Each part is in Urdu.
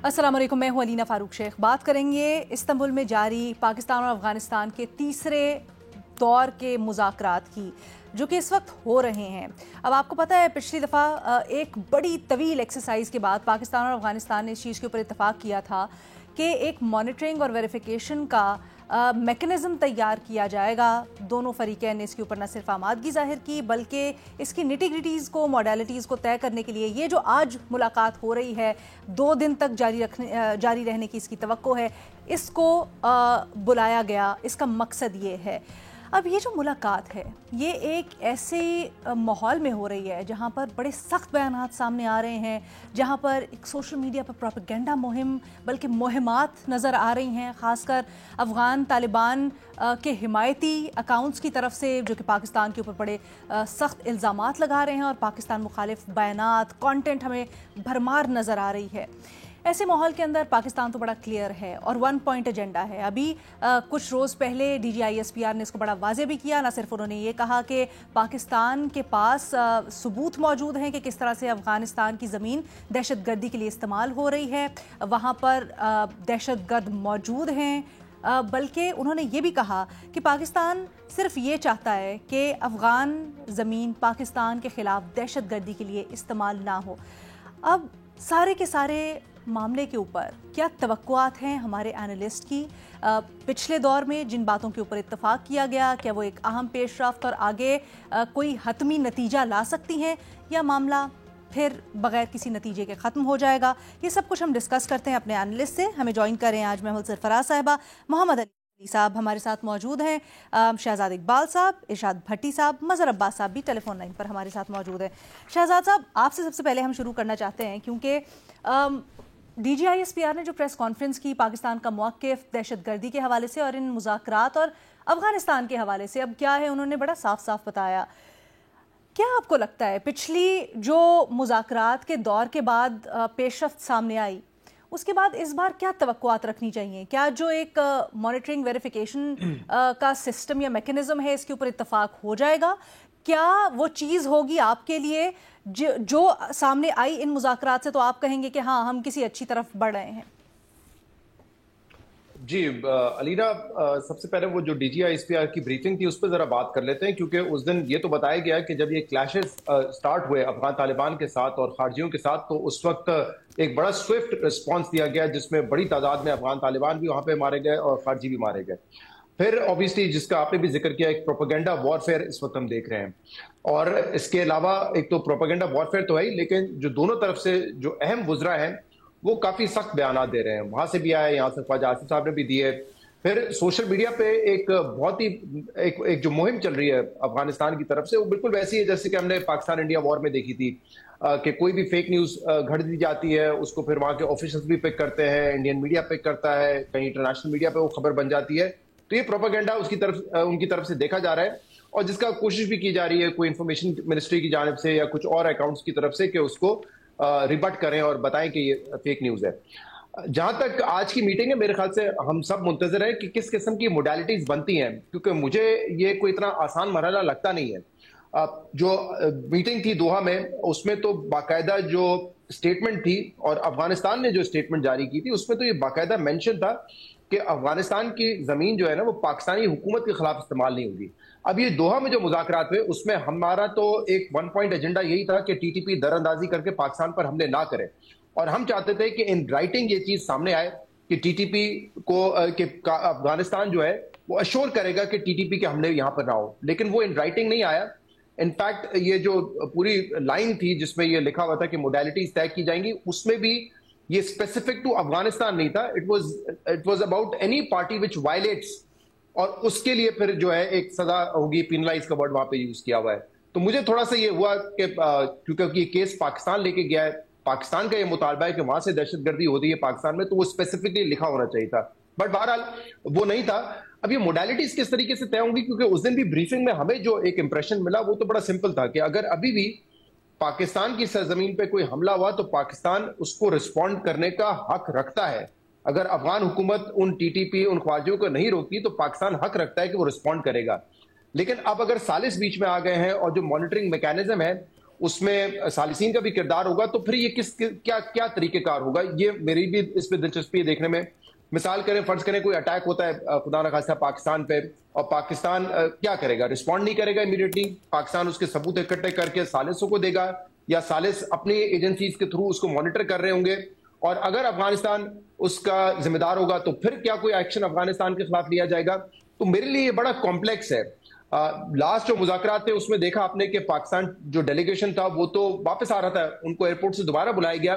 السلام علیکم، میں ہوں علینا فاروق شیخ۔ بات کریں گے استنبول میں جاری پاکستان اور افغانستان کے تیسرے دور کے مذاکرات کی، جو کہ اس وقت ہو رہے ہیں۔ اب آپ کو پتہ ہے پچھلی دفعہ ایک بڑی طویل ایکسرسائز کے بعد پاکستان اور افغانستان نے اس چیز کے اوپر اتفاق کیا تھا کہ ایک مانیٹرنگ اور ویریفیکیشن کا میکنزم تیار کیا جائے گا۔ دونوں فریقین نے اس کے اوپر نہ صرف آمادگی ظاہر کی بلکہ اس کی نٹی گریٹیز کو، موڈیلٹیز کو طے کرنے کے لیے یہ جو آج ملاقات ہو رہی ہے 2 دن تک جاری رہنے کی اس کی توقع ہے، اس کو بلایا گیا۔ اس کا مقصد یہ ہے، اب یہ جو ملاقات ہے یہ ایک ایسے ماحول میں ہو رہی ہے جہاں پر بڑے سخت بیانات سامنے آ رہے ہیں، جہاں پر ایک سوشل میڈیا پر پروپیگنڈا مہم بلکہ مہمات نظر آ رہی ہیں، خاص کر افغان طالبان کے حمایتی اکاؤنٹس کی طرف سے، جو کہ پاکستان کے اوپر بڑے سخت الزامات لگا رہے ہیں اور پاکستان مخالف بیانات، کانٹینٹ ہمیں بھرمار نظر آ رہی ہے۔ ایسے ماحول کے اندر پاکستان تو بڑا کلیئر ہے اور 1 پوائنٹ ایجنڈا ہے۔ ابھی کچھ روز پہلے D G I S P R نے اس کو بڑا واضح بھی کیا، نہ صرف انہوں نے یہ کہا کہ پاکستان کے پاس ثبوت موجود ہیں کہ کس طرح سے افغانستان کی زمین دہشت گردی کے لیے استعمال ہو رہی ہے، وہاں پر دہشت گرد موجود ہیں، بلکہ انہوں نے یہ بھی کہا کہ پاکستان صرف یہ چاہتا ہے کہ افغان زمین پاکستان کے خلاف دہشت گردی کے لیے استعمال نہ ہو۔ اب سارے کے سارے معاملے کے اوپر کیا توقعات ہیں ہمارے اینالسٹ کی؟ پچھلے دور میں جن باتوں کے اوپر اتفاق کیا گیا، کیا وہ ایک اہم پیش رفت اور آگے کوئی حتمی نتیجہ لا سکتی ہیں، یا معاملہ پھر بغیر کسی نتیجے کے ختم ہو جائے گا؟ یہ سب کچھ ہم ڈسکس کرتے ہیں اپنے اینالسٹ سے۔ ہمیں جوائن کریں آج محمود سرفراز صاحبہ، محمد علی صاحب ہمارے ساتھ موجود ہیں، شہزاد اقبال صاحب، ارشاد بھٹی صاحب، مظہر عباس صاحب بھی ٹیلی فون لائن پر ہمارے ساتھ موجود ہیں۔ شہزاد صاحب، آپ سے سب سے پہلے ہم شروع کرنا چاہتے ہیں کیونکہ D G I S P R نے جو پریس کانفرنس کی پاکستان کا موقف دہشت گردی کے حوالے سے اور ان مذاکرات اور افغانستان کے حوالے سے اب کیا ہے، انہوں نے بڑا صاف صاف بتایا۔ کیا آپ کو لگتا ہے پچھلی جو مذاکرات کے دور کے بعد پیش رفت سامنے آئی، اس کے بعد اس بار کیا توقعات رکھنی چاہیے؟ کیا جو ایک مانیٹرنگ ویریفیکیشن کا سسٹم یا میکنزم ہے اس کے اوپر اتفاق ہو جائے گا؟ کیا وہ چیز ہوگی آپ کے لیے جو سامنے آئی ان مذاکرات سے تو آپ کہیں گے کہ ہاں ہم کسی اچھی طرف بڑھ رہے ہیں؟ جی علینا، سب سے پہلے وہ جو D G I S P R کی بریفنگ تھی اس پہ ذرا بات کر لیتے ہیں، کیونکہ اس دن یہ تو بتایا گیا کہ جب یہ کلیشز سٹارٹ ہوئے افغان طالبان کے ساتھ اور خارجیوں کے ساتھ، تو اس وقت ایک بڑا سوئفٹ رسپانس دیا گیا جس میں بڑی تعداد میں افغان طالبان بھی وہاں پہ مارے گئے اور خارجی بھی مارے گئے۔ پھر اوبیسلی جس کا آپ نے بھی ذکر کیا، ایک پروپیگنڈا وارفیئر اس وقت ہم دیکھ رہے ہیں، اور اس کے علاوہ ایک تو پروپیگنڈا وارفیئر تو ہے ہی، لیکن جو دونوں طرف سے جو اہم وزراء ہیں وہ کافی سخت بیانات دے رہے ہیں، وہاں سے بھی آئے، یہاں سے خواجہ آصف صاحب نے بھی دیے۔ پھر سوشل میڈیا پہ ایک بہت ہی ایک جو مہم چل رہی ہے افغانستان کی طرف سے، وہ بالکل ویسی ہے جیسے کہ ہم نے پاکستان انڈیا وار میں دیکھی تھی، کہ کوئی بھی فیک نیوز گھڑ دی جاتی ہے، اس کو پھر وہاں کے آفیشلز بھی پک کرتے ہیں، انڈین میڈیا پک کرتا ہے، کہیں انٹرنیشنل میڈیا پہ وہ خبر بن جاتی ہے۔ تو یہ پروپیگنڈا ان کی طرف سے دیکھا جا رہا ہے، اور جس کا کوشش بھی کی جا رہی ہے کوئی انفارمیشن منسٹری کی جانب سے یا کچھ اور اکاؤنٹس کی طرف سے کہ اس کو ریبٹ کریں اور بتائیں کہ یہ فیک نیوز ہے۔ جہاں تک آج کی میٹنگ ہے، میرے خیال سے ہم سب منتظر ہیں کہ کس قسم کی موڈیلٹیز بنتی ہیں، کیونکہ مجھے یہ کوئی اتنا آسان مرحلہ لگتا نہیں ہے۔ جو میٹنگ تھی دوحہ میں، اس میں تو باقاعدہ جو سٹیٹمنٹ تھی اور افغانستان نے جو سٹیٹمنٹ جاری کی تھی، اس میں تو یہ باقاعدہ مینشن تھا کہ افغانستان کی زمین جو ہے نا وہ پاکستانی حکومت کے خلاف استعمال نہیں ہوگی۔ اب یہ دوحہ میں جو مذاکرات ہوئے اس میں ہمارا تو ایک 1 پوائنٹ ایجنڈا یہی تھا کہ ٹی ٹی پی در اندازی کر کے پاکستان پر حملے نہ کرے، اور ہم چاہتے تھے کہ ان رائٹنگ یہ چیز سامنے آئے کہ ٹی ٹی پی کو کہ افغانستان جو ہے وہ اشور کرے گا کہ ٹی ٹی پی کے حملے یہاں پر نہ ہو، لیکن وہ ان رائٹنگ نہیں آیا۔ انفیکٹ یہ جو پوری لائن تھی جس میں یہ لکھا ہوا تھا کہ موڈیلٹیز طے کی جائیں گی، اس میں بھی یہ اسپیسیفک ٹو افغانستان نہیں تھا، it was about any party which violates, اور اس کے لیے پھر جو ہے ایک سزا ہوگی، پینلائز کا ورڈ وہاں پہ یوز کیا ہوا ہے۔ تو مجھے تھوڑا سا یہ ہوا کہ کیونکہ یہ کیس پاکستان لے کے گیا ہے، پاکستان کا یہ مطالبہ ہے کہ وہاں سے دہشت گردی ہوتی ہے پاکستان میں، تو وہ اسپیسیفکلی لکھا ہونا چاہیے تھا، بٹ بہرحال وہ نہیں تھا۔ اب یہ موڈیلٹیز کس طریقے سے طے ہوں گی، کیونکہ اس دن بھی بریفنگ میں ہمیں جو ایک امپریشن ملا وہ تو بڑا سمپل تھا کہ اگر ابھی بھی پاکستان کی سرزمین پہ کوئی حملہ ہوا تو پاکستان اس کو رسپونڈ کرنے کا حق رکھتا ہے۔ اگر افغان حکومت ان ٹی ٹی پی ان خواجیوں کو نہیں روکتی تو پاکستان حق رکھتا ہے کہ وہ رسپونڈ کرے گا۔ لیکن اب اگر سالس بیچ میں آ گئے ہیں اور جو مانیٹرنگ میکینزم ہے اس میں ثالثین کا بھی کردار ہوگا, تو پھر یہ کیا طریقہ کار ہوگا, یہ میری بھی اس پہ دلچسپی ہے دیکھنے میں. مثال کریں, فرض کریں کوئی اٹیک ہوتا ہے خدا نخواستہ پاکستان پہ, اور پاکستان کیا کرے گا, رسپونڈ نہیں کرے گا امیڈیٹلی, پاکستان اس کے ثبوت اکٹھے کر کے ثالثوں کو دے گا, یا ثالث اپنی ایجنسیز کے تھرو اس کو مانیٹر کر رہے ہوں گے, اور اگر افغانستان اس کا ذمہ دار ہوگا تو پھر کیا کوئی ایکشن افغانستان کے خلاف لیا جائے گا. تو میرے لیے یہ بڑا کمپلیکس ہے. لاسٹ جو مذاکرات تھے اس میں دیکھا آپ نے کہ پاکستان جو ڈیلیگیشن تھا وہ تو واپس آ رہا تھا, ان کو ایئرپورٹ سے دوبارہ بلایا گیا.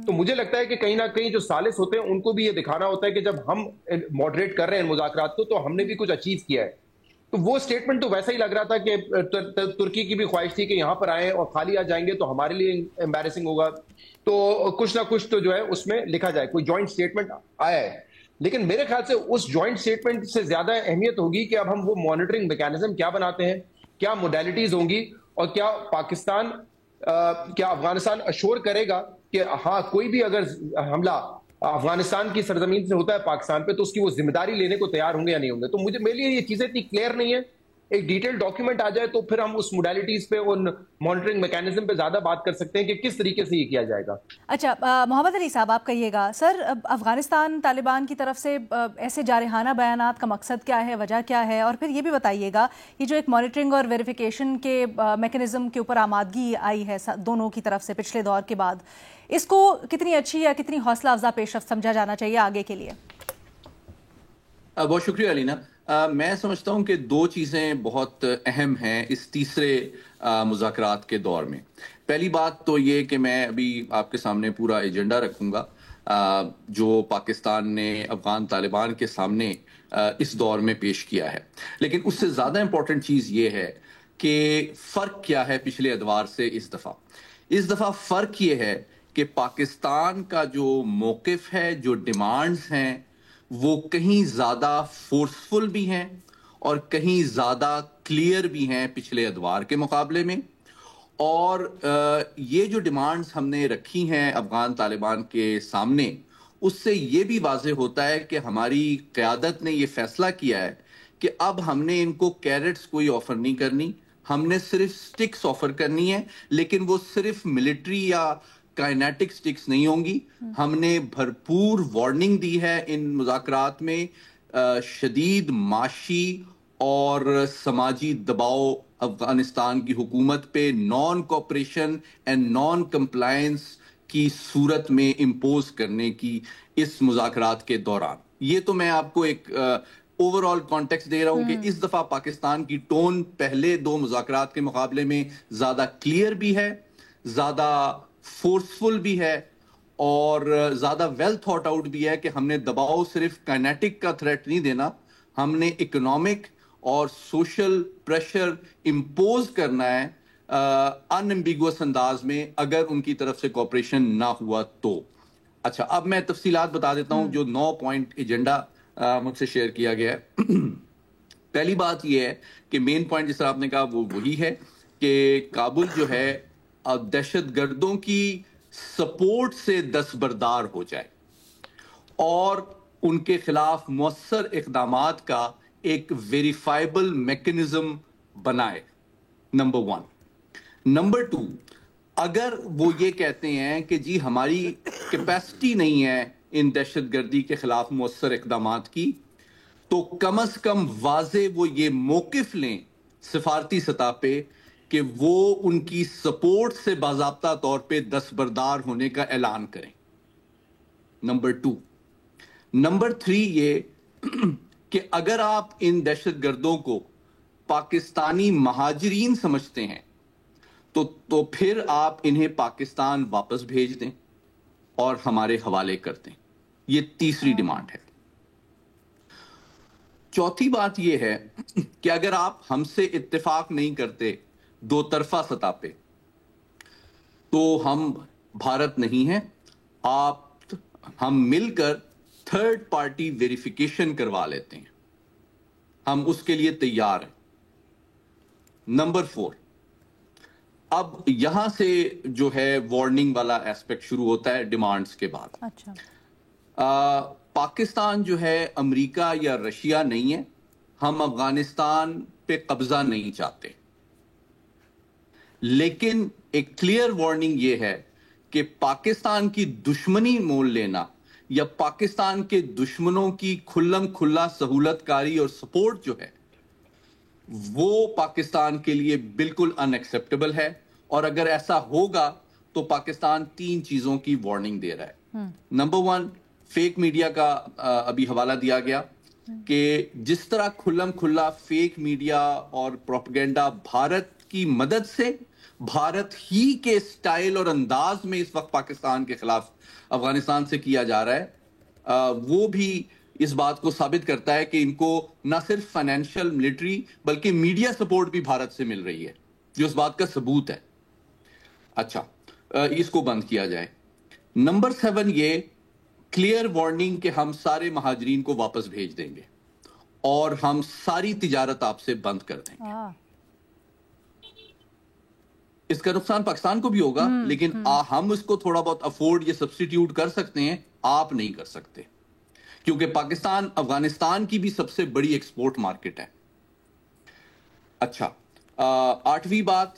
تو مجھے لگتا ہے کہ کہیں نہ کہیں جو ثالث ہوتے ہیں ان کو بھی یہ دکھانا ہوتا ہے کہ جب ہم ماڈریٹ کر رہے ہیں مذاکرات کو تو ہم نے بھی کچھ اچیو کیا ہے. تو وہ سٹیٹمنٹ تو ویسا ہی لگ رہا تھا کہ ترکی کی بھی خواہش تھی کہ یہاں پر آئیں اور خالی آ جائیں گے تو ہمارے لیے امبیرسنگ ہوگا, تو کچھ نہ کچھ تو جو ہے اس میں لکھا جائے, کوئی جوائنٹ سٹیٹمنٹ آیا ہے. لیکن میرے خیال سے اس جوائنٹ سٹیٹمنٹ سے زیادہ اہمیت ہوگی کہ اب ہم وہ مانیٹرنگ میکانزم کیا بناتے ہیں, کیا موڈیلٹیز ہوں گی, اور کیا پاکستان کیا افغانستان اشور کرے گا کہ ہاں کوئی بھی اگر حملہ افغانستان کی سرزمین سے ہوتا ہے پاکستان پہ تو اس کی وہ ذمہ داری لینے کو تیار ہوں گے یا نہیں ہوں گے. تو میرے لیے یہ چیزیں اتنی کلیئر نہیں ہے. ایک ڈیٹیل ڈاکیومنٹ آ جائے تو پھر ہم اس موڈیلٹیز پہ, ان مانیٹرنگ میکانزم پہ زیادہ بات کر سکتے ہیں کہ کس طریقے سے یہ کیا جائے گا. اچھا محمد علی صاحب, آپ کہیے گا سر, افغانستان طالبان کی طرف سے ایسے جارحانہ بیانات کا مقصد کیا ہے, وجہ کیا ہے, اور پھر یہ بھی بتائیے گا یہ جو ایک مانیٹرنگ اور ویریفیکیشن کے میکانزم کے اوپر آمادگی آئی ہے دونوں کی طرف سے پچھلے دور کے بعد, اس کو کتنی اچھی یا کتنی حوصلہ افزا پیش رفت سمجھا جانا چاہیے آگے کے لیے؟ بہت شکریہ علینا. میں سمجھتا ہوں کہ دو چیزیں بہت اہم ہیں اس تیسرے مذاکرات کے دور میں. پہلی بات تو یہ کہ میں ابھی آپ کے سامنے پورا ایجنڈا رکھوں گا جو پاکستان نے افغان طالبان کے سامنے اس دور میں پیش کیا ہے. لیکن اس سے زیادہ امپورٹنٹ چیز یہ ہے کہ فرق کیا ہے پچھلے ادوار سے اس دفعہ. اس دفعہ فرق یہ ہے کہ پاکستان کا جو موقف ہے, جو ڈیمانڈز ہیں, وہ کہیں زیادہ فورسفل بھی ہیں اور کہیں زیادہ کلیئر بھی ہیں پچھلے ادوار کے مقابلے میں. اور یہ جو ڈیمانڈز ہم نے رکھی ہیں افغان طالبان کے سامنے, اس سے یہ بھی واضح ہوتا ہے کہ ہماری قیادت نے یہ فیصلہ کیا ہے کہ اب ہم نے ان کو کیرٹس کوئی آفر نہیں کرنی, ہم نے صرف سٹکس آفر کرنی ہے, لیکن وہ صرف ملٹری یا کائنیٹک سٹکس نہیں ہوں گی. ہم نے بھرپور وارننگ دی ہے ان مذاکرات میں, شدید معاشی اور سماجی دباؤ افغانستان کی حکومت پہ naan cooperation and non compliance کی صورت میں امپوز کرنے کی اس مذاکرات کے دوران. یہ تو میں آپ کو ایک اوور آل کانٹیکسٹ دے رہا ہوں کہ اس دفعہ پاکستان کی ٹون پہلے دو مذاکرات کے مقابلے میں زیادہ کلیئر بھی ہے, زیادہ فورسفل بھی ہے, اور زیادہ ویل تھاٹ آؤٹ بھی ہے کہ ہم نے دباؤ صرف کائنیٹک کا تھریٹ نہیں دینا, ہم نے اکنامک اور سوشل پریشر امپوز کرنا ہے ان ایمبیگوس انداز میں اگر ان کی طرف سے کوپریشن نہ ہوا تو. اچھا, اب میں تفصیلات بتا دیتا ہوں جو 9 پوائنٹ ایجنڈا مجھ سے شیئر کیا گیا ہے. پہلی بات یہ ہے کہ مین پوائنٹ جس طرح آپ نے کہا وہ وہی ہے کہ کابل جو ہے دہشت گردوں کی سپورٹ سے دستبردار ہو جائے اور ان کے خلاف مؤثر اقدامات کا ایک ویریفائبل میکنزم بنائے. نمبر 1. نمبر 2, اگر وہ یہ کہتے ہیں کہ جی ہماری کیپیسٹی نہیں ہے ان دہشت گردی کے خلاف مؤثر اقدامات کی, تو کم از کم واضح وہ یہ موقف لیں سفارتی سطح پہ کہ وہ ان کی سپورٹ سے باضابطہ طور پہ دستبردار ہونے کا اعلان کریں. نمبر 2. نمبر 3 یہ کہ اگر آپ ان دہشت گردوں کو پاکستانی مہاجرین سمجھتے ہیں تو پھر آپ انہیں پاکستان واپس بھیج دیں اور ہمارے حوالے کر دیں. یہ تیسری ڈیمانڈ ہے. چوتھی بات یہ ہے کہ اگر آپ ہم سے اتفاق نہیں کرتے دو طرفہ سطح پہ تو ہم بھارت نہیں ہیں, ہم مل کر تھرڈ پارٹی ویریفیکیشن کروا لیتے ہیں, ہم اس کے لیے تیار ہیں. نمبر 4, اب یہاں سے جو ہے وارننگ والا ایسپیکٹ شروع ہوتا ہے ڈیمانڈز کے بعد. اچھا, پاکستان جو ہے امریکہ یا رشیا نہیں ہے, ہم افغانستان پہ قبضہ نہیں چاہتے, لیکن ایک کلیئر وارننگ یہ ہے کہ پاکستان کی دشمنی مول لینا یا پاکستان کے دشمنوں کی کھلم کھلا سہولت کاری اور سپورٹ جو ہے وہ پاکستان کے لیے بالکل ان ایکسیپٹیبل ہے. اور اگر ایسا ہوگا تو پاکستان 3 چیزوں کی وارننگ دے رہا ہے. نمبر 1، فیک میڈیا کا ابھی حوالہ دیا گیا کہ جس طرح کھلم کھلا فیک میڈیا اور پروپیگنڈا بھارت کی مدد سے بھارت ہی کے سٹائل اور انداز میں اس وقت پاکستان کے خلاف افغانستان سے کیا جا رہا ہے، وہ بھی اس بات کو ثابت کرتا ہے کہ ان کو نہ صرف فائنینشیل ملٹری بلکہ میڈیا سپورٹ بھی بھارت سے مل رہی ہے، جو اس بات کا ثبوت ہے. اچھا، اس کو بند کیا جائے. نمبر 7 یہ کلیئر وارننگ کہ ہم سارے مہاجرین کو واپس بھیج دیں گے اور ہم ساری تجارت آپ سے بند کر دیں گے. اس کا نقصان پاکستان کو بھی ہوگا، لیکن ہم اس کو تھوڑا بہت افورڈ یا سبسٹیٹیوٹ کر سکتے ہیں، آپ نہیں کر سکتے، کیونکہ پاکستان افغانستان کی بھی سب سے بڑی ایکسپورٹ مارکیٹ ہے. اچھا، 8ویں بات،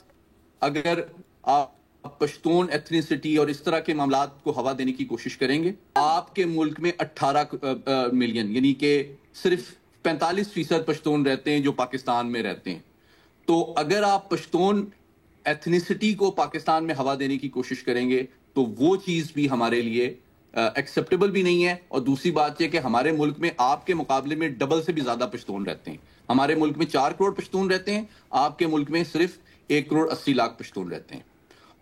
اگر آپ پشتون ایتھنیسٹی اور اس طرح کے معاملات کو ہوا دینے کی کوشش کریں گے، آپ کے ملک میں 18 ملین یعنی کہ صرف 45% پشتون رہتے ہیں جو پاکستان میں رہتے ہیں. تو اگر آپ پشتون ایتھنیسٹی کو پاکستان میں ہوا دینے کی کوشش کریں گے تو وہ چیز بھی ہمارے لیے ایکسیپٹیبل بھی نہیں ہے. اور دوسری بات یہ کہ ہمارے ملک میں آپ کے مقابلے میں ڈبل سے بھی زیادہ پشتون رہتے ہیں. ہمارے ملک میں 4 کروڑ پشتون رہتے ہیں، آپ کے ملک میں صرف 1 کروڑ 80 لاکھ پشتون رہتے ہیں.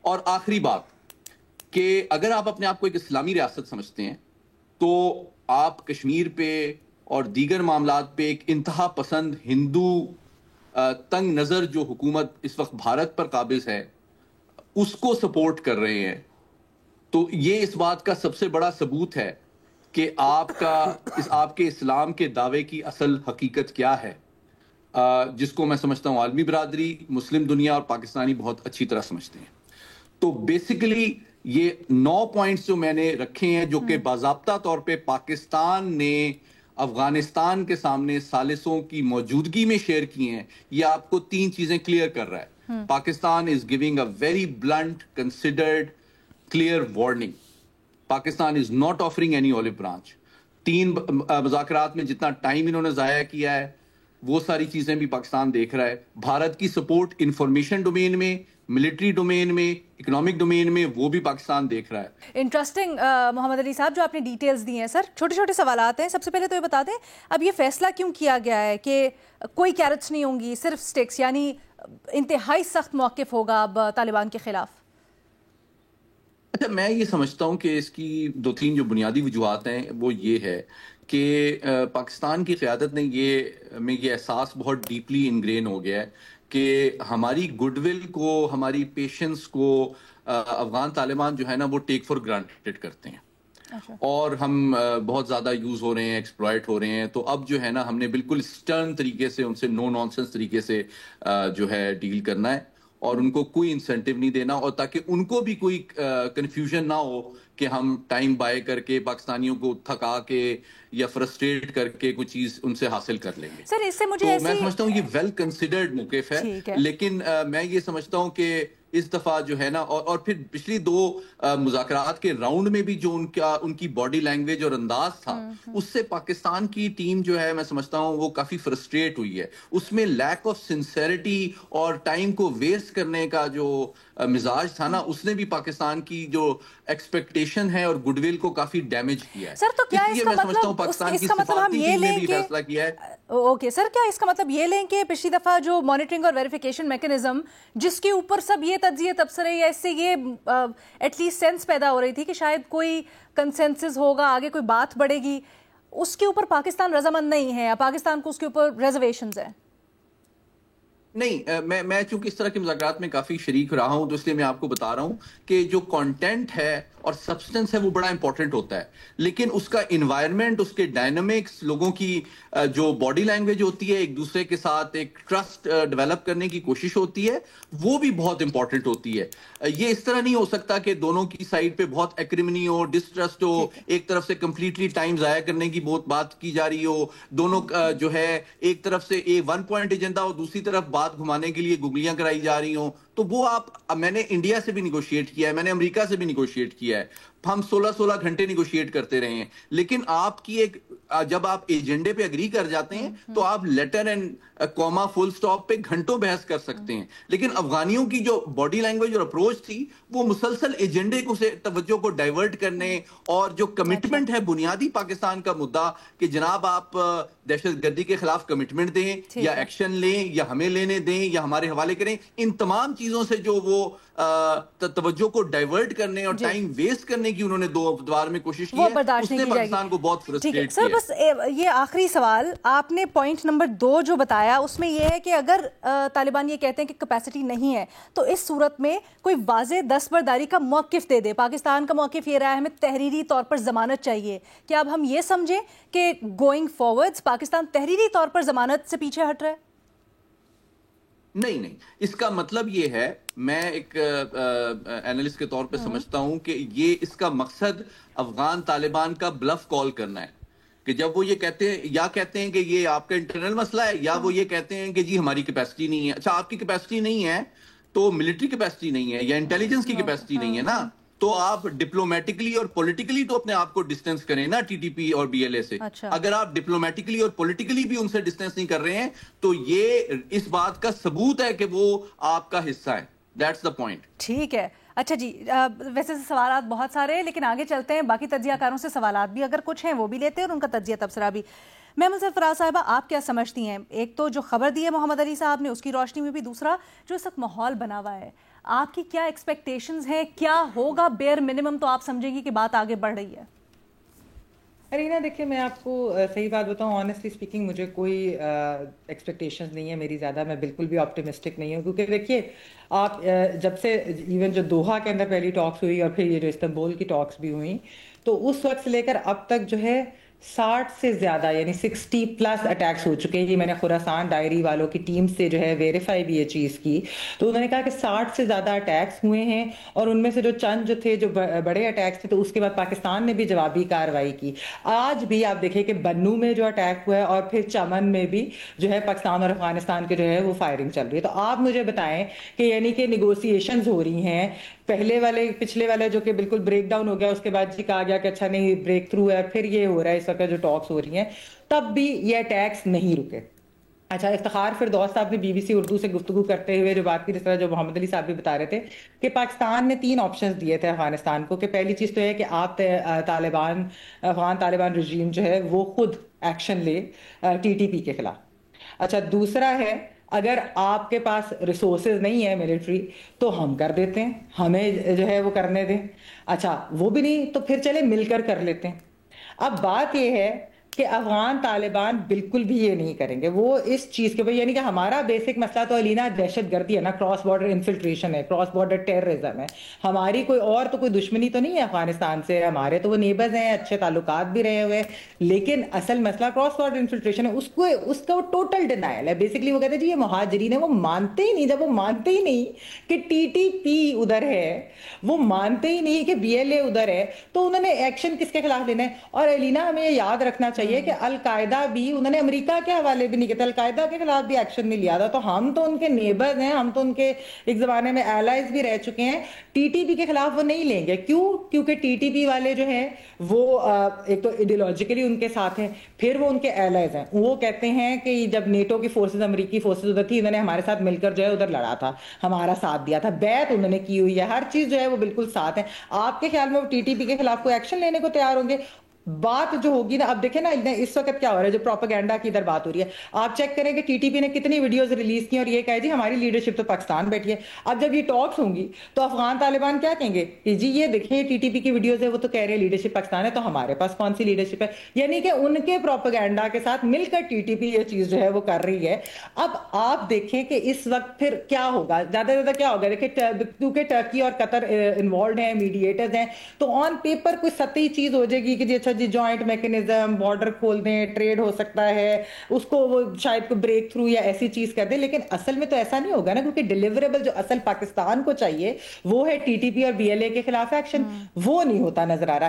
اور آخری بات کہ اگر آپ اپنے آپ کو ایک اسلامی ریاست سمجھتے ہیں تو آپ کشمیر پہ اور دیگر معاملات پہ ایک انتہا پسند ہندو تنگ نظر جو حکومت اس وقت بھارت پر قابض ہے اس کو سپورٹ کر رہے ہیں. تو یہ اس بات کا سب سے بڑا ثبوت ہے کہ آپ کے اسلام کے دعوے کی اصل حقیقت کیا ہے، جس کو میں سمجھتا ہوں عالمی برادری، مسلم دنیا اور پاکستانی بہت اچھی طرح سمجھتے ہیں. تو بیسیکلی یہ 9 پوائنٹس جو میں نے رکھے ہیں جو کہ باضابطہ طور پہ پاکستان نے افغانستان کے سامنے ثالثوں کی موجودگی میں شیئر کی ہیں، یہ آپ کو 3 چیزیں کلیئر کر رہا ہے. Pakistan is giving a very blunt considered clear warning. Pakistan is not offering any olive branch. 3 مذاکرات میں جتنا ٹائم انہوں نے ضائع کیا ہے وہ ساری چیزیں بھی پاکستان دیکھ رہا ہے. بھارت کی سپورٹ انفارمیشن ڈومین میں، ملٹری ڈومین میں، اکنامک ڈومین میں، وہ بھی پاکستان دیکھ رہا ہے. انٹرسٹنگ محمد علی صاحب جو آپ نے ڈیٹیلز دی ہیں. سر چھوٹے چھوٹے سوالات ہیں. سب سے پہلے تو یہ بتا دیں اب یہ فیصلہ کیوں کیا گیا ہے کہ کوئی کیرٹس نہیں ہوں گی، صرف سٹکس، یعنی انتہائی سخت موقف ہوگا اب طالبان کے خلاف؟ اچھا، میں یہ سمجھتا ہوں کہ اس کی 2-3 جو بنیادی وجوہات ہیں وہ یہ ہے کہ پاکستان کی قیادت نے یہ احساس بہت ڈیپلی انگرین ہو گیا ہے کہ ہماری گڈ ول کو، ہماری پیشنس کو افغان طالبان جو ہے نا وہ ٹیک فار گرانٹیڈ کرتے ہیں اور ہم بہت زیادہ یوز ہو رہے ہیں، ایکسپلائٹ ہو رہے ہیں. تو اب جو ہے نا ہم نے بالکل اسٹرن طریقے سے ان سے نو نانسنس طریقے سے جو ہے ڈیل کرنا ہے اور ان کو کوئی انسینٹیو نہیں دینا، اور تاکہ ان کو بھی کوئی کنفیوژن نہ ہو کہ ہم ٹائم بائے کر کے پاکستانیوں کو تھکا کے یا فرسٹریٹ کر کے کوئی چیز ان سے حاصل کر لیں گے. سر اس سے مجھے میں سمجھتا ہوں یہ ویل کنسیڈرڈ موقف ہے، لیکن میں یہ سمجھتا ہوں کہ اس دفعہ جو ہے نا اور پھر پچھلی 2 مذاکرات کے راؤنڈ میں بھی جو ان کی باڈی لینگویج اور انداز تھا اس سے پاکستان کی ٹیم جو ہے میں سمجھتا ہوں وہ کافی فرسٹریٹ ہوئی ہے. اس میں لیک آف سنسیریٹی اور ٹائم کو ویسٹ کرنے کا جو مزاج تھا نا اس نے بھی پاکستان کی جو ایکسپیکٹیشن ہے اور گڈ ول کو کافی ڈیمیج کیا ہے. سر تو کیا اس کا مطلب پاکستان کی سفارتی ٹیم نے بھی فیصلہ کیا ہے. اوکے سر، کیا اس کا مطلب یہ لیں کہ پچھلی دفعہ جو مانیٹرنگ اور ویریفیکیشن میکنزم جس کے اوپر سب یہ تجزیے تبصرے یا اس سے یہ ایٹ لیسٹ سینس پیدا ہو رہی تھی کہ شاید کوئی کنسنسس ہوگا، آگے کوئی بات بڑھے گی، اس کے اوپر پاکستان رضامند نہیں ہے، پاکستان کو اس کے اوپر ریزرویشنز ہیں؟ نہیں، میں چونکہ اس طرح کے مذاکرات میں کافی شریک رہا ہوں تو اس لیے میں آپ کو بتا رہا ہوں کہ جو کانٹینٹ ہے اور سبسٹنس ہے وہ بڑا امپورٹنٹ ہوتا ہے، لیکن اس کا انوائرمنٹ، اس کے ڈائنامکس، لوگوں کی جو باڈی لینگویج ہوتی ہے، ایک دوسرے کے ساتھ ایک ٹرسٹ ڈیولپ کرنے کی کوشش ہوتی ہے، وہ بھی بہت امپورٹنٹ ہوتی ہے. یہ اس طرح نہیں ہو سکتا کہ دونوں کی سائڈ پہ بہت ایکریمنی ہو، ڈسٹرسٹ ہو، ایک طرف سے کمپلیٹلی ٹائم ضائع کرنے کی بہت بات کی جا رہی ہو، دونوں جو ہے ایک طرف سے 1 پوائنٹ ایجنڈا ہو، دوسری طرف بات گھمانے کے لیے گگلیاں کرائی جا رہی ہوں. تو وہ میں نے انڈیا سے بھی نیگوشیٹ کیا ہے, میں نے امریکہ سے بھی نیگوشیٹ کیا ہے, ہم 16 گھنٹے نیگوشیٹ کرتے رہے ہیں, لیکن آپ کی جب آپ ایجنڈے پہ اگری کر جاتے ہیں تو آپ letter and comma full stop پہ گھنٹوں بحث کر سکتے ہیں. لیکن افغانیوں کی جو باڈی لینگویج اور اپروچ تھی وہ مسلسل ایجنڈے کو سے توجہ کو ڈائیورٹ کرنے, اور جو کمٹمنٹ ہے بنیادی پاکستان کا مدعا کہ جناب آپ دہشت گردی کے خلاف کمٹمنٹ دیں یا ایکشن لیں یا ہمیں لینے دیں یا ہمارے حوالے کریں, ان تمام چیزوں سے جو وہ توجہ کو ڈائیورٹ کرنے اور ٹائم ویسٹ کرنے کی انہوں نے دوبار میں کوشش کی ہے, اس نے پاکستان کو بہت فرسٹریٹ کیا. سر بس یہ آخری سوال, آپ نے پوائنٹ نمبر 2 جو بتایا اس میں یہ ہے کہ اگر طالبان یہ کہتے ہیں کہ کیپیسٹی نہیں ہے تو اس صورت میں کوئی واضح دستبرداری کا موقف دے دے. پاکستان کا موقف یہ رہا ہے ہمیں تحریری طور پر ضمانت چاہیے. کیا اب ہم یہ سمجھیں کہ گوئنگ فارورڈ پاکستان تحریری طور پر ضمانت سے پیچھے ہٹ رہا ہے؟ نہیں, اس کا مطلب یہ ہے, میں ایک اینالسٹ کے طور پہ سمجھتا ہوں کہ یہ اس کا مقصد افغان طالبان کا بلف کال کرنا ہے, کہ جب وہ یہ کہتے ہیں یا کہتے ہیں کہ یہ آپ کا انٹرنل مسئلہ ہے, یا وہ یہ کہتے ہیں کہ جی ہماری کیپیسٹی نہیں ہے. اچھا, آپ کی کیپیسٹی نہیں ہے تو ملٹری کیپیسٹی نہیں ہے یا انٹیلیجنس کی کیپیسٹی نہیں ہے نا, تو آپ ڈپلومیٹکلی اور پولیٹیکلی تو اپنے آپ کو ڈسٹینس کریں نا ٹی ٹی پی اور بی ایل اے سے. اگر آپ ڈپلومیٹکلی اور پولیٹیکلی بھی ان سے ڈسٹینس نہیں کر رہے ہیں تو یہ اس بات کا ثبوت ہے کہ وہ آپ کا حصہ ہے. That's the point. ٹھیک ہے. اچھا جی, ویسے سوالات بہت سارے ہیں لیکن آگے چلتے ہیں, باقی تجزیہ کاروں سے سوالات بھی اگر کچھ ہیں وہ بھی لیتے ہیں اور ان کا تجزیہ تبصرہ بھی. محمد سرفراز صاحبہ, آپ کیا سمجھتی ہیں؟ ایک تو جو خبر دی ہے محمد علی صاحب نے اس کی روشنی میں بھی, دوسرا جو اس وقت ماحول بنا ہوا ہے, آپ کی کیا ایکسپیکٹیشنز ہیں؟ کیا ہوگا بیئر منیمم تو آپ سمجھیں گی کہ بات آگے بڑھ رہی ہے؟ ارینا دیکھیں, میں آپ کو صحیح بات بتاؤں, آنیسٹلی اسپیکنگ مجھے کوئی ایکسپیکٹیشنز نہیں ہے میری زیادہ, میں بالکل بھی آپٹیمسٹک نہیں ہوں, کیونکہ دیکھیے آپ جب سے ایون جو دوحہ کے اندر پہلی ٹاکس ہوئی اور پھر یہ جو استنبول کی ٹاکس بھی ہوئیں, تو اس وقت سے لے کر اب تک جو ہے 60 سے زیادہ یعنی 60+ اٹیکس ہو چکے ہیں. یہ میں نے خراسان ڈائری والوں کی ٹیم سے جو ہے ویریفائی بھی یہ چیز کی, تو انہوں نے کہا کہ 60 سے زیادہ اٹیکس ہوئے ہیں, اور ان میں سے جو چند جو تھے جو بڑے اٹیکس تھے تو اس کے بعد پاکستان نے بھی جوابی کارروائی کی. آج بھی آپ دیکھیں کہ بنو میں جو اٹیک ہوا ہے اور پھر چمن میں بھی جو ہے پاکستان اور افغانستان کے جو ہے وہ فائرنگ چل رہی ہے. تو آپ مجھے بتائیں کہ یعنی کہ نیگوسیشنز ہو رہی ہیں, پچھلے والے جو کہ بالکل بریک ڈاؤن ہو گیا, اس کے بعد جی کہا گیا کہ اچھا نہیں بریک تھرو ہے, پھر یہ ہو رہا ہے اس وقت جو ٹاکس ہو رہی ہیں, تب بھی یہ اٹیکس نہیں رکے. اچھا, افتخار فردوس صاحب نے بی بی سی اردو سے گفتگو کرتے ہوئے جو بات کی, جس طرح جو محمد علی صاحب بھی بتا رہے تھے کہ پاکستان نے 3 آپشنز دیے تھے افغانستان کو, کہ پہلی چیز تو ہے کہ آپ افغان طالبان رجیم جو ہے وہ خود ایکشن لے ٹی ٹی پی کے خلاف. اچھا, دوسرا ہے اگر آپ کے پاس ریسورسز نہیں ہے ملٹری تو ہم کر دیتے ہیں, ہمیں جو ہے وہ کرنے دیں. اچھا, وہ بھی نہیں تو پھر چلے مل کر لیتے ہیں. اب بات یہ ہے کہ افغان طالبان بالکل بھی یہ نہیں کریں گے, وہ اس چیز کے یعنی کہ ہمارا بیسک مسئلہ تو علینا دہشت گردی ہے نا, کراس بارڈر انفلٹریشن ہے, کراس بارڈر ٹیررزم ہے. ہماری کوئی اور تو کوئی دشمنی تو نہیں ہے افغانستان سے, ہمارے تو وہ نیبرز ہیں, اچھے تعلقات بھی رہے ہوئے, لیکن اصل مسئلہ کراس بارڈر انفلٹریشن ہے. اس کا وہ ٹوٹل ڈینائل ہے. بیسکلی وہ کہتے ہیں جی یہ مہاجرین ہیں, وہ مانتے ہی نہیں. جب وہ مانتے ہی نہیں کہ ٹی ٹی پی ادھر ہے, وہ مانتے ہی نہیں کہ بی ایل اے ادھر ہے, تو انہوں نے ایکشن کس کے خلاف لینا ہے؟ اور علینا ہمیں یہ یاد رکھنا چاہیے کہ القاعدہ بھی انہوں نے امریکہ کے حوالے بھی نہیں کیا تھا, القاعدہ کے خلاف بھی ایکشن نہیں لیا تھا. تو ہم تو ان کے نیبرز ہیں, ہم تو ان کے ایک زمانے میں ایلائز بھی رہ چکے ہیں. ٹی ٹی پی کے خلاف وہ نہیں لیں گے. کیوں؟ کیونکہ ٹی ٹی پی والے جو ہیں وہ ایک تو ایڈیولوجیکلی ان کے ساتھ ہیں, پھر وہ ان کے ایلائز ہیں. وہ کہتے ہیں کہ جب نیٹو کی فورسز, امریکی فورسز ادھر تھی, انہوں نے ہمارے ساتھ مل کر جو ہے ادھر لڑا تھا, ہمارا ساتھ دیا تھا, بیعت انہوں نے کی ہوئی ہے, ہر چیز جو ہے وہ بالکل ساتھ ہے. آپ کے خیال میں وہ ٹی ٹی پی کے خلاف کوئی ایکشن لینے کو تیار ہوں گے؟ بات جو ہوگی نا, اب دیکھیں نا اس وقت کیا ہو رہا ہے, جو پروپیگنڈا کی ادھر بات ہو رہی ہے, آپ چیک کریں کہ ٹی ٹی پی نے کتنی ویڈیوز ریلیز کی اور یہ کہے جی ہماری لیڈرشپ تو پاکستان بیٹھی ہے. اب جب یہ ٹاکس ہوں گی تو افغان طالبان کیا کہیں گے کہ جی یہ دیکھیں ٹی ٹی پی کی ویڈیوز ہے, وہ تو کہہ رہے ہیں لیڈرشپ پاکستان ہے, تو ہمارے پاس کون سی لیڈرشپ ہے؟ یعنی کہ ان کے پروپیگنڈا کے ساتھ مل کر ٹی ٹی پی یہ چیز جو ہے وہ کر رہی ہے. اب آپ دیکھیں کہ اس وقت پھر کیا ہوگا, زیادہ سے زیادہ کیا ہوگا. دیکھیں کیونکہ ٹرکی اور قطر انوالوڈ ہیں, میڈیٹرز ہیں, تو آن پیپر کوئی سطحی چیز ہو جائے گی کہ جی اچھا جی جوائنٹ میکنزم, بارڈر کھول دیں, ٹریڈ ہو سکتا ہے, اس کو وہ شاید کوئی بریک تھرو یا ایسی چیز کر دیں. لیکن اصل میں تو ایسا نہیں ہوگا نا, کیونکہ ڈیلیوریبل جو اصل پاکستان کو چاہیے وہ ہے ٹی ٹی پی اور بی ایل اے کے خلاف ایکشن, وہ نہیں ہوتا نظر آ رہا.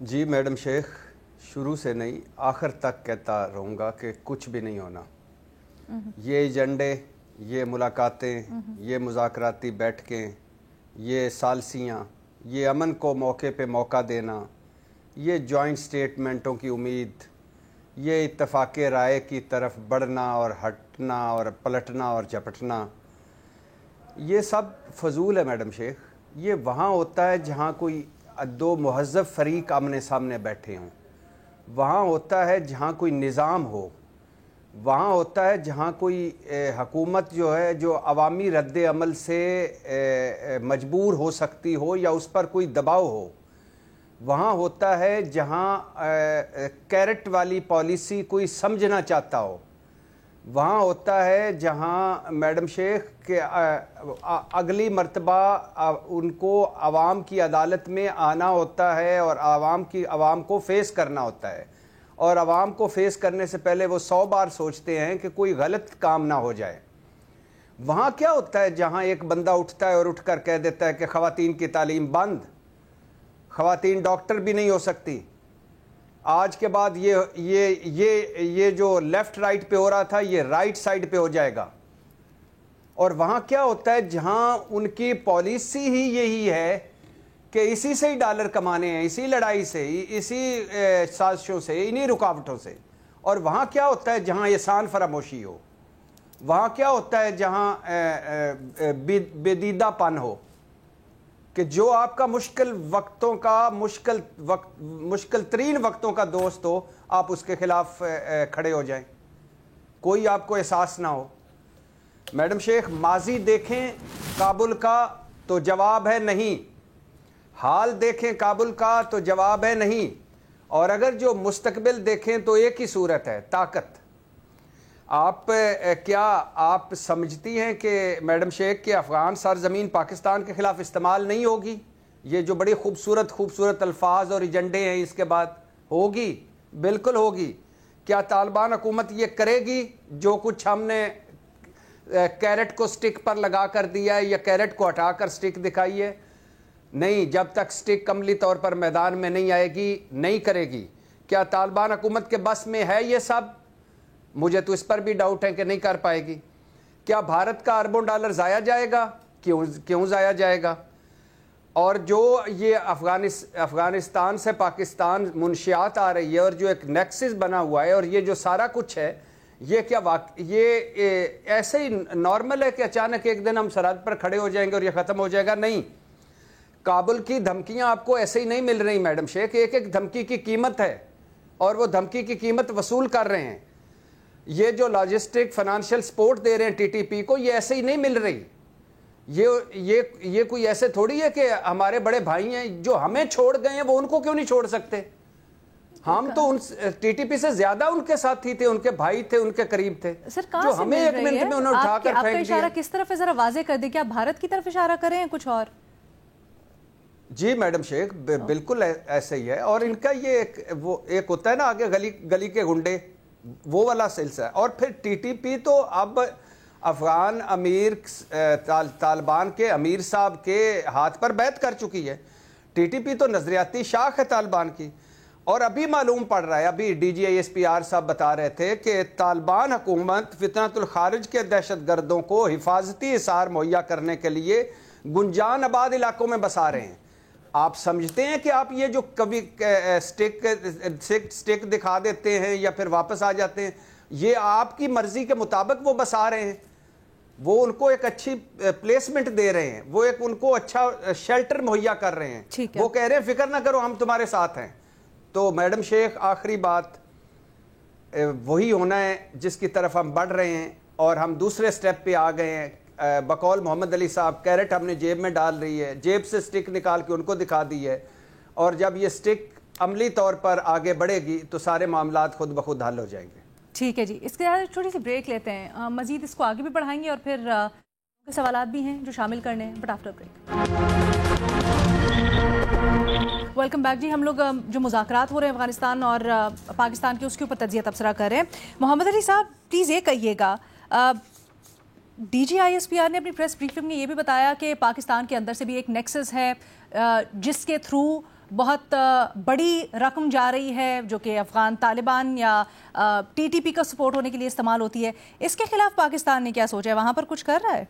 جی میڈم شیخ، شروع سے نہیں آخر تک کہتا رہوں گا کہ کچھ بھی نہیں ہونا. یہ ایجنڈے، یہ ملاقاتیں، یہ مذاکراتی بیٹھکیں، یہ ثالثیاں، یہ امن کو موقع پہ موقع دینا، یہ جوائنٹ سٹیٹمنٹوں کی امید، یہ اتفاق رائے کی طرف بڑھنا اور ہٹنا اور پلٹنا اور جھپٹنا، یہ سب فضول ہے میڈم شیخ. یہ وہاں ہوتا ہے جہاں کوئی دو مہذب فریق آمنے سامنے بیٹھے ہوں، وہاں ہوتا ہے جہاں کوئی نظام ہو، وہاں ہوتا ہے جہاں کوئی حکومت جو ہے جو عوامی رد عمل سے مجبور ہو سکتی ہو یا اس پر کوئی دباؤ ہو، وہاں ہوتا ہے جہاں کیرٹ والی پالیسی کوئی سمجھنا چاہتا ہو، وہاں ہوتا ہے جہاں میڈم شیخ کہ اگلی مرتبہ ان کو عوام کی عدالت میں آنا ہوتا ہے اور عوام کو فیس کرنا ہوتا ہے، اور عوام کو فیس کرنے سے پہلے وہ 100 بار سوچتے ہیں کہ کوئی غلط کام نہ ہو جائے. وہاں کیا ہوتا ہے جہاں ایک بندہ اٹھتا ہے اور اٹھ کر کہہ دیتا ہے کہ خواتین کی تعلیم بند، خواتین ڈاکٹر بھی نہیں ہو سکتی، آج کے بعد یہ جو لیفٹ رائٹ پہ ہو رہا تھا یہ رائٹ سائڈ پہ ہو جائے گا. اور وہاں کیا ہوتا ہے جہاں ان کی پالیسی ہی یہی ہے کہ اسی سے ہی ڈالر کمانے ہیں، اسی لڑائی سے، اسی سازشوں سے، انہی رکاوٹوں سے. اور وہاں کیا ہوتا ہے جہاں احسان فراموشی ہو، وہاں کیا ہوتا ہے جہاں بے پن ہو کہ جو آپ کا مشکل ترین وقتوں کا دوست ہو آپ اس کے خلاف کھڑے ہو جائیں، کوئی آپ کو احساس نہ ہو. میڈم شیخ ماضی دیکھیں کابل کا تو جواب ہے نہیں، حال دیکھیں کابل کا تو جواب ہے نہیں، اور اگر جو مستقبل دیکھیں تو ایک ہی صورت ہے، طاقت. کیا آپ سمجھتی ہیں کہ میڈم شیخ کے افغان سرزمین پاکستان کے خلاف استعمال نہیں ہوگی؟ یہ جو بڑی خوبصورت الفاظ اور ایجنڈے ہیں اس کے بعد ہوگی، بالکل ہوگی. کیا طالبان حکومت یہ کرے گی جو کچھ ہم نے کیرٹ کو سٹک پر لگا کر دیا ہے یا کیرٹ کو ہٹا کر سٹک دکھائی ہے؟ نہیں، جب تک سٹک عملی طور پر میدان میں نہیں آئے گی نہیں کرے گی. کیا طالبان حکومت کے بس میں ہے یہ سب؟ مجھے تو اس پر بھی ڈاؤٹ ہے کہ نہیں کر پائے گی. کیا بھارت کا اربوں ڈالر ضائع جائے گا؟ کیوں ضائع جائے گا؟ اور جو یہ افغانستان سے پاکستان منشیات آ رہی ہے اور جو ایک نیکسس بنا ہوا ہے اور یہ جو سارا کچھ ہے، یہ کیا یہ ایسے ہی نارمل ہے کہ اچانک ایک دن ہم سرحد پر کھڑے ہو جائیں گے اور یہ ختم ہو جائے گا؟ نہیں. کابل کی دھمکیاں آپ کو ایسے ہی نہیں مل رہی میڈم شیخ، ایک دھمکی کی قیمت ہے اور وہ دھمکی کی قیمت وصول کر رہے ہیں. یہ جو لاجسٹک فائنانشیل سپورٹ دے رہے ہیں ٹی ٹی پی کو، یہ ایسے ہی نہیں مل رہی. یہ کوئی ایسے تھوڑی ہے کہ ہمارے بڑے بھائی ہیں جو ہمیں چھوڑ گئے ہیں وہ ان کو کیوں نہیں چھوڑ سکتے؟ ہم تو ٹی ٹی پی سے زیادہ ان کے ساتھی تھے، ان کے بھائی تھے، ان کے قریب تھے، جو ہمیں ایک منٹ میں انہوں نے اٹھا کر پھینک دیا. آپ کا اشارہ کس طرف ہے ذرا واضح کر دیں، کیا بھارت کی طرف اشارہ کریں ہیں کچھ اور؟ جی میڈم شیخ بالکل ایسے ہی ہے. اور ان کا یہ ایک ہوتا ہے نا آگے گلی کے گنڈے، وہ والا سلسلہ ہے. اور پھر ٹی ٹی پی تو اب افغان امیر طالبان کے امیر صاحب کے ہاتھ پر بیعت کر چکی ہے. ٹی ٹی پی تو نظریاتی شاخ ہے طالبان کی. اور ابھی معلوم پڑ رہا ہے، ابھی D G I S P R صاحب بتا رہے تھے کہ طالبان حکومت فتنۃ الخارج کے دہشت گردوں کو حفاظتی حصار مہیا کرنے کے لیے گنجان آباد علاقوں میں بسا رہے ہیں. آپ سمجھتے ہیں کہ آپ یہ جو کبھی سٹک دکھا دیتے ہیں یا پھر واپس آ جاتے ہیں، یہ آپ کی مرضی کے مطابق وہ بسا رہے ہیں؟ وہ ان کو ایک اچھی پلیسمنٹ دے رہے ہیں، وہ ان کو اچھا شیلٹر مہیا کر رہے ہیں، وہ کہہ رہے ہیں فکر نہ کرو ہم تمہارے ساتھ ہیں. تو میڈم شیخ آخری بات وہی ہونا ہے جس کی طرف ہم بڑھ رہے ہیں، اور ہم دوسرے سٹیپ پہ آ گئے ہیں. بقول محمد علی صاحب کیرٹ ہم نے جیب میں ڈال رہی ہے، جیب سے سٹک نکال کے ان کو دکھا دی ہے، اور جب یہ سٹک عملی طور پر آگے بڑھے گی تو سارے معاملات خود بخود حل ہو جائیں گے. ٹھیک ہے جی، اس کے بعد چھوٹی سی بریک لیتے ہیں، مزید اس کو آگے بھی بڑھائیں گے اور پھر سوالات بھی ہیں جو شامل کرنے ہیں، but after break. Welcome back جی. ہم لوگ جو مذاکرات ہو رہے ہیں افغانستان اور پاکستان کے، اس کے اوپر تجزیہ تبصرہ کر رہے ہیں. محمد علی صاحب پلیز یہ کہیے گا، DG G I S P R نے اپنی پریس بریفنگ میں یہ بھی بتایا کہ پاکستان کے اندر سے بھی ایک نیکسس ہے جس کے تھرو بہت بڑی رقم جا رہی ہے جو کہ افغان طالبان یا ٹی ٹی پی کا سپورٹ ہونے کے لیے استعمال ہوتی ہے. اس کے خلاف پاکستان نے کیا سوچا ہے؟ وہاں پر کچھ کر رہا ہے؟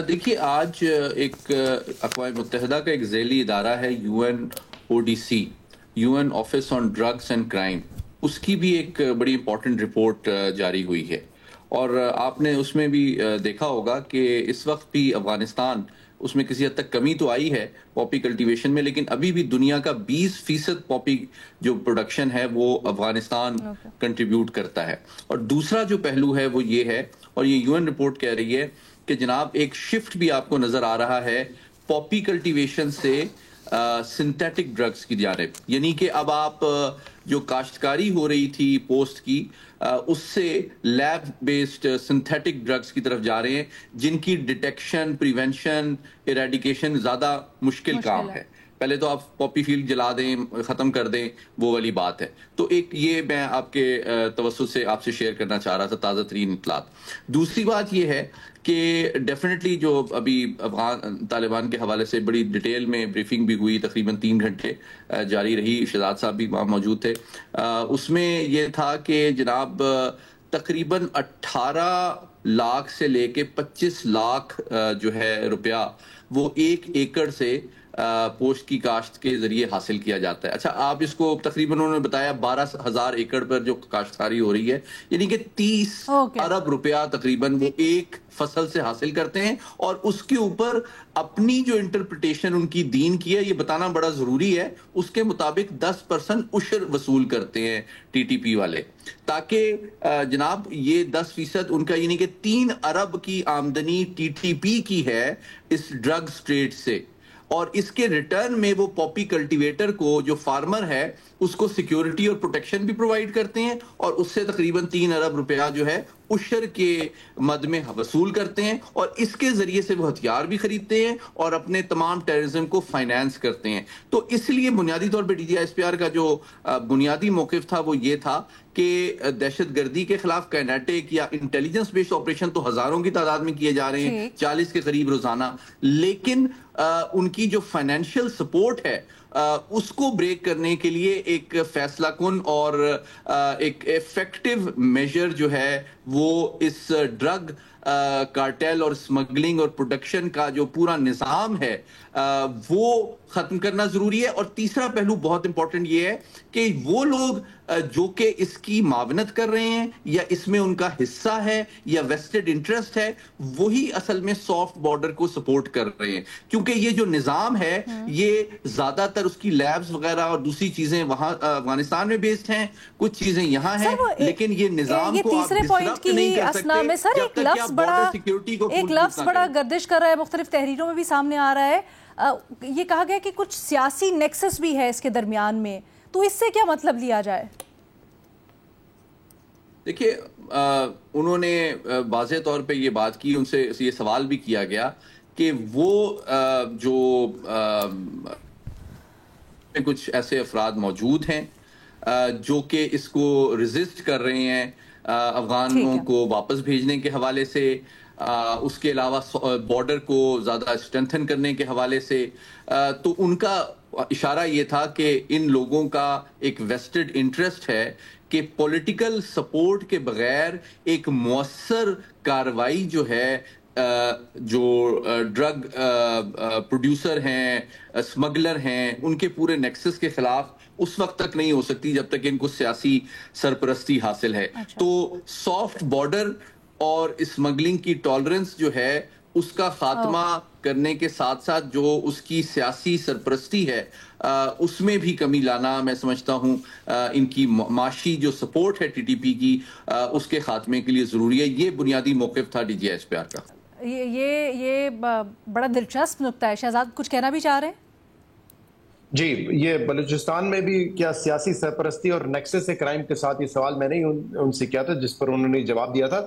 دیکھیے آج ایک اقوام متحدہ کا ایک ذیلی ادارہ ہے UNODC, UN office on drugs and crime, اس کی بھی ایک بڑی امپورٹنٹ رپورٹ جاری ہوئی ہے, اور آپ نے اس میں بھی دیکھا ہوگا کہ اس وقت بھی افغانستان اس میں کسی حد تک کمی تو آئی ہے پاپی کلٹیویشن میں, لیکن ابھی بھی دنیا کا 20% پاپی جو پروڈکشن ہے وہ افغانستان کنٹریبیوٹ کرتا ہے. اور دوسرا جو پہلو ہے وہ یہ ہے, اور یہ UN رپورٹ کہہ رہی ہے کہ جناب ایک شفٹ بھی آپ کو نظر آ رہا ہے پاپی کلٹیویشن سے سنتھیٹک ڈرگز کی جانب, یعنی کہ اب آپ جو کاشتکاری ہو رہی تھی پوسٹ کی اس سے لیب بیسڈ سنتھیٹک ڈرگز کی طرف جا رہے ہیں جن کی ڈیٹیکشن, پریونشن, ایریڈیکیشن زیادہ مشکل کام ہے. پہلے تو آپ پاپی فیلڈ جلا دیں, ختم کر دیں, وہ والی بات ہے. تو ایک یہ میں آپ کے توسط سے آپ سے شیئر کرنا چاہ رہا تھا تازہ ترین اطلاعات. دوسری بات یہ ہے کہ ڈیفینیٹلی جو ابھی افغان طالبان کے حوالے سے بڑی ڈیٹیل میں بریفنگ بھی ہوئی, تقریباً 3 گھنٹے جاری رہی, شہزاد صاحب بھی وہاں موجود تھے, اس میں یہ تھا کہ جناب تقریباً 18 لاکھ سے لے کے 25 لاکھ جو ہے روپیہ وہ 1 ایکڑ سے پوشت کی کاشت کے ذریعے حاصل کیا جاتا ہے. اچھا آپ اس کو تقریباً انہوں نے بتایا 12,000 ایکڑ پر جو کاشتکاری ہو رہی ہے, یعنی کہ 30 ارب روپیہ تقریباً وہ ایک فصل سے حاصل کرتے ہیں, اور اس کے اوپر اپنی جو انٹرپریٹیشن ان کی دین کی ہے یہ بتانا بڑا ضروری ہے, اس کے مطابق 10% عشر وصول کرتے ہیں ٹی ٹی پی والے, تاکہ جناب یہ 10% ان کا, یعنی کہ 3 ارب کی آمدنی ٹی ٹی پی کی ہے اس ڈرگز ٹریڈ سے, اور اس کے ریٹرن میں وہ پاپی کلٹیویٹر کو جو فارمر ہے اس کو سیکیورٹی اور پروٹیکشن بھی پرووائڈ کرتے ہیں, اور اس سے تقریباً 3 ارب روپیہ جو ہے عشر کے مد میں وصول کرتے ہیں, اور اس کے ذریعے سے وہ ہتھیار بھی خریدتے ہیں اور اپنے تمام ٹیررزم کو فائنانس کرتے ہیں. تو اس لیے بنیادی طور پہ DGISPR کا جو بنیادی موقف تھا وہ یہ تھا کہ دہشت گردی کے خلاف کائنیٹک یا انٹیلیجنس بیسڈ آپریشن تو ہزاروں کی تعداد میں کیے جا رہے ہیں, 40 کے قریب روزانہ, لیکن ان کی جو فائنینشیل سپورٹ ہے اس کو بریک کرنے کے لیے ایک فیصلہ کن اور ایک ایفیکٹو میجر جو ہے وہ اس ڈرگ کارٹیل اور سمگلنگ اور پروڈکشن کا جو پورا نظام ہے وہ ختم کرنا ضروری ہے. اور تیسرا پہلو بہت امپورٹنٹ یہ ہے کہ وہ لوگ جو کہ اس کی معاونت کر رہے ہیں یا اس میں ان کا حصہ ہے یا ویسٹڈ انٹرسٹ ہے, وہی اصل میں سافٹ بارڈر کو سپورٹ کر رہے ہیں, کیونکہ یہ جو نظام ہے یہ زیادہ تر اس کی لیبز وغیرہ اور دوسری چیزیں وہاں افغانستان میں بیسڈ ہیں, کچھ چیزیں یہاں ہیں, لیکن یہ نظام کو آپ ڈسرپٹ نہیں کر سکتے جب تک کہ آپ بارڈر سیکیورٹی کو ایک لفظ بڑا گردش کر رہا ہے, مختلف تحریروں میں بھی سامنے آ رہا ہے, یہ کہا گیا کہ کچھ سیاسی نیکسس بھی ہے اس کے درمیان میں, تو اس سے کیا مطلب لیا جائے؟ دیکھیے انہوں نے واضح طور پہ یہ بات کی, ان سے یہ سوال بھی کیا گیا کہ وہ جو کچھ ایسے افراد موجود ہیں جو کہ اس کو ریزسٹ کر رہے ہیں افغانوں کو واپس بھیجنے کے حوالے سے, اس کے علاوہ بارڈر کو زیادہ اسٹرینتھن کرنے کے حوالے سے, تو ان کا اشارہ یہ تھا کہ ان لوگوں کا ایک ویسٹڈ انٹرسٹ ہے کہ پولیٹیکل سپورٹ کے بغیر ایک مؤثر کارروائی جو ہے جو ڈرگ پروڈیوسر ہیں, اسمگلر ہیں, ان کے پورے نیکسس کے خلاف اس وقت تک نہیں ہو سکتی جب تک ان کو سیاسی سرپرستی حاصل ہے. تو سافٹ بارڈر اور اسمگلنگ کی ٹالرنس جو ہے اس کا خاتمہ کرنے کے ساتھ ساتھ جو اس کی سیاسی سرپرستی ہے اس میں بھی کمی لانا میں سمجھتا ہوں ان کی معاشی جو سپورٹ ہے ٹی ٹی پی کی اس کے خاتمے کے لیے ضروری ہے. یہ بنیادی موقف تھا DGISPR کا. یہ بڑا دلچسپ نکتہ ہے. شہزاد کچھ کہنا بھی چاہ رہے ہیں؟ جی, یہ بلوچستان میں بھی کیا سیاسی سرپرستی اور نیکسس کرائم کے ساتھ, یہ سوال میں نے ان سے کیا تھا جس پر انہوں نے جواب دیا تھا.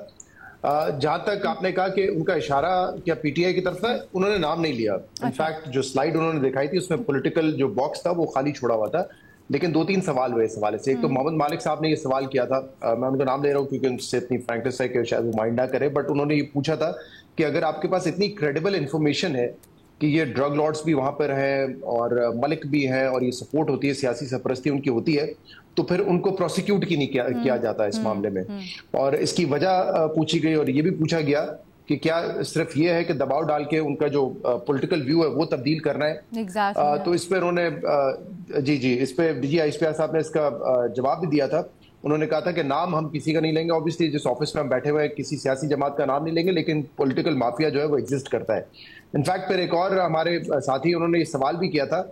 جہاں تک آپ نے کہا کہ ان کا اشارہ کیا پی ٹی آئی کی طرف تھا, انہوں نے نام نہیں لیا. انفیکٹ جو سلائیڈ انہوں نے دکھائی تھی اس میں پولیٹیکل جو باکس تھا وہ خالی چھوڑا ہوا تھا, لیکن 2-3 سوال ہوئے اس حوالے سے. ایک تو محمد مالک صاحب نے یہ سوال کیا تھا, میں ان کا نام لے رہا ہوں کیونکہ ان سے اتنی فرینکنس ہے کہ شاید وہ مائنڈ نہ کرے, بٹ انہوں نے یہ پوچھا تھا کہ اگر آپ کے پاس اتنی کریڈیبل انفارمیشن ہے کہ یہ ڈرگ لارڈس بھی وہاں پر ہیں اور ملک بھی ہیں اور یہ سپورٹ ہوتی ہے, سیاسی سرپرستی ان کی ہوتی ہے, تو پھر ان کو پروسیکیوٹ کی نہیں کیا جاتا اس معاملے میں. اور اس کی وجہ پوچھی گئی اور یہ بھی پوچھا گیا کہ کیا صرف یہ ہے کہ دباؤ ڈال کے ان کا جو پولیٹیکل ویو ہے وہ تبدیل کرنا ہے. تو اس پہ انہوں نے اس پہ D G I S P R صاحب نے اس کا جواب بھی دیا تھا. انہوں نے کہا تھا کہ نام ہم کسی کا نہیں لیں گے, اوبیسلی جس آفس میں ہم بیٹھے ہوئے ہیں کسی سیاسی جماعت کا نام نہیں لیں گے, لیکن پولیٹیکل مافیا جو ہے وہ ایگزسٹ کرتا ہے. انفیکٹ پھر ایک اور ہمارے ساتھی انہوں نے یہ سوال بھی کیا تھا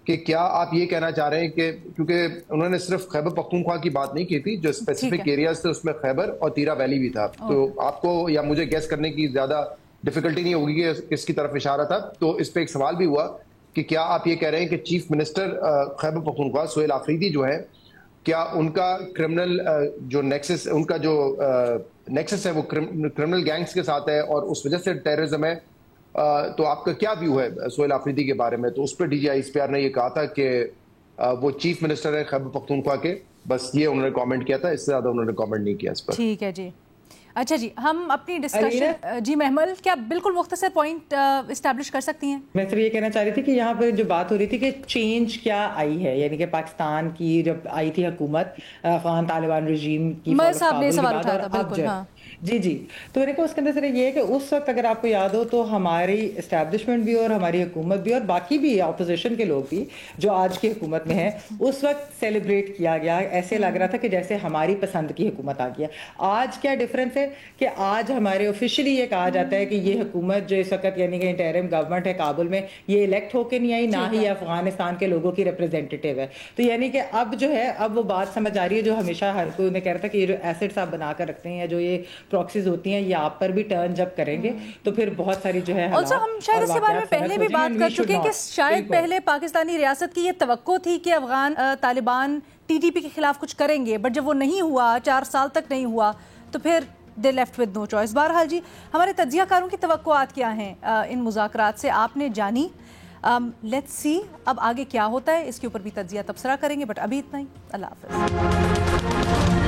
کہ کیا آپ یہ کہنا چاہ رہے ہیں کہ, کیونکہ انہوں نے صرف خیبر پختونخوا کی بات نہیں کی تھی, جو اسپیسیفک ایریاز تھے اس میں خیبر اور تیرا ویلی بھی تھا, تو آپ کو یا مجھے گیس کرنے کی زیادہ ڈیفیکلٹی نہیں ہوگی کہ کس کی طرف اشارہ تھا. تو اس پہ ایک سوال بھی ہوا کہ کیا آپ یہ کہہ رہے ہیں کہ چیف منسٹر خیبر پختونخوا سہیل آفریدی جو ہے, کیا ان کا کرمنل جو نیکسس, ان کا جو نیکسس ہے وہ کرمنل گینگز کے ساتھ ہے اور اس وجہ سے ٹیررزم ہے, تو آپ کا کیا ویو ہے سہیل آفریدی کے بارے میں؟ تو اس پہ D G I S P R نے یہ کہا تھا کہ وہ چیف منسٹر ہے خیبر پختونخوا کے, بس یہ انہوں نے کامنٹ کیا تھا, اس سے زیادہ انہوں نے کامنٹ نہیں کیا اس پر. ٹھیک ہے جی. اچھا جی, ہم اپنی ڈسکشن جی محمل کیا بالکل مختصر پوائنٹ اسٹیبلش کر سکتی ہیں؟ میں صرف یہ کہنا چاہ رہی تھی کہ یہاں پہ جو بات ہو رہی تھی کہ چینج کیا آئی ہے, یعنی کہ پاکستان کی جب آئی تھی حکومت افغان طالبان رژیم کی, صاحب نے سوال اٹھایا تھا بالکل. ہاں جی تو میرے کو اس کے اندر صرف یہ ہے کہ اس وقت اگر آپ کو یاد ہو تو ہماری اسٹیبلشمنٹ بھی اور ہماری حکومت بھی اور باقی بھی اپوزیشن کے لوگ بھی جو آج کی حکومت میں ہیں, اس وقت سیلیبریٹ کیا گیا, ایسے لگ رہا تھا کہ جیسے ہماری پسند کی حکومت آ گیا. آج کیا ڈفرینس ہے کہ آج ہمارے آفیشلی یہ کہا جاتا ہے کہ یہ حکومت جو اس وقت یعنی کہ انٹرم گورنمنٹ ہے کابل میں, یہ الیکٹ ہو کے نہیں آئی, نہ ہی افغانستان کے لوگوں کی ریپرزینٹیٹیو ہے. تو یعنی کہ اب جو ہے اب وہ بات سمجھ آ رہی ہے جو ہمیشہ ہر کوئی نے کہہ رہا تھا کہ یہ جو ایسٹس آپ بنا کر رکھتے ہیں, جو یہ پراکسیز ہوتی ہیں, یہ آپ پر بھی ٹرن جب کریں گے تو پھر بہت ساری جو ہے also ہم شاید اس کے بارے میں پہلے بھی بات کر چکے ہیں کہ شاید پہلے پاکستانی ریاست کی یہ توقع تھی کہ Afghan Taliban T T P کے خلاف کچھ کریں گے, بٹ جب وہ نہیں ہوا, 4 سال تک نہیں ہوا, تو پھر they left with no choice. بہرحال جی, ہمارے تجزیہ کاروں کی توقعات کیا ہیں ان مذاکرات سے آپ نے جانی. لیٹس سی اب آگے کیا ہوتا ہے, اس کے اوپر بھی تجزیہ تبصرہ کریں گے, بٹ ابھی اتنا ہی. اللہ حافظ.